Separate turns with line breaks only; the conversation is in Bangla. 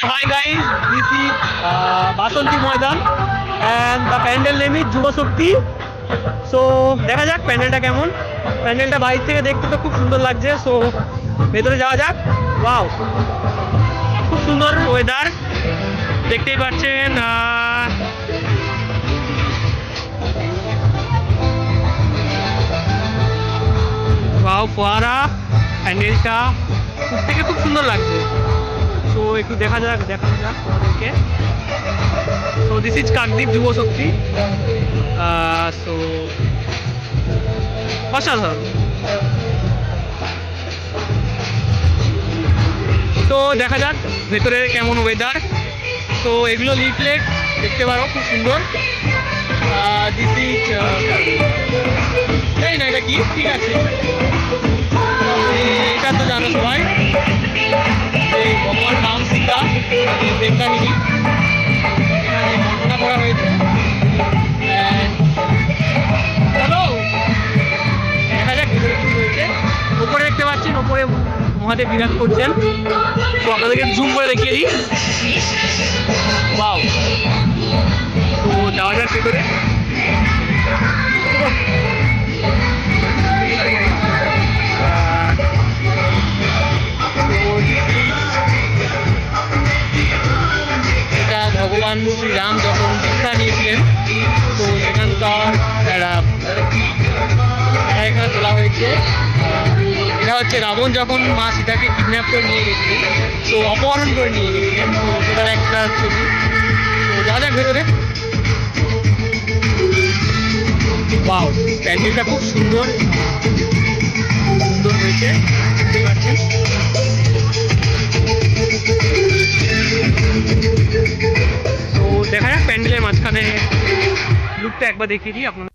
Hi guys, this is Basanti Maidan and the pandal name is Juba Shakti. So দেখা যাক প্যান্ডেলটা কেমন। প্যান্ডেলটা বাইরে থেকে দেখতে তো খুব সুন্দর লাগছে। সো ভেতরে যাওয়া যাক। ওয়াও, খুব সুন্দর ওয়েদার, দেখতেই পাচ্ছেন। ওয়াও, ফোয়ারা, প্যান্ডেলটা দূর থেকে খুব সুন্দর লাগছে। তো একটু দেখানো যাক তোমাদেরকে। তো দিস ইজ কাকদ্বীপ যুব শক্তি। সো অসাধারণ। তো দেখা যাক ভেতরে কেমন ওয়েদার। তো এগুলো লিফলেট দেখতে পারো, খুব সুন্দর। দিস ইজ এই না, এটা কি ঠিক আছে, এটা তো জানো সবাই, এই ভগবান রাম সীতা দেবকাহিনী বর্ণনা করা হয়েছে। চলো দেখা যাক ভিতরে কি রয়েছে। ওপরে দেখতে পাচ্ছেন, ওপরে মহাদেব বিরাজ করছেন। তো আপনাদেরকে জুম করে দেখিয়ে দিই। ওয়াও, তো যাওয়া যাক ভিতরে। ভগবান শ্রীরাম যখন দীক্ষা নিয়েছিলেন, তো সেখানকার এখানে তোলা হয়েছে। এটা হচ্ছে রাবণ যখন মা সীতাকে কিডন্যাপ করে নিয়ে গেছিলেন, তো অপহরণ করে নিয়ে গেছিলেন, তো সেটার একটা ছবি। তো যাওয়া যাক ভেতরে। ওয়াও, প্যান্ডেলটা খুব সুন্দর সুন্দর হয়েছে, দেখতে পাচ্ছেন। তো দেখা যাক প্যান্ডেলের মাঝখানে লুকটা একবার দেখিয়ে দিই আপনাদের।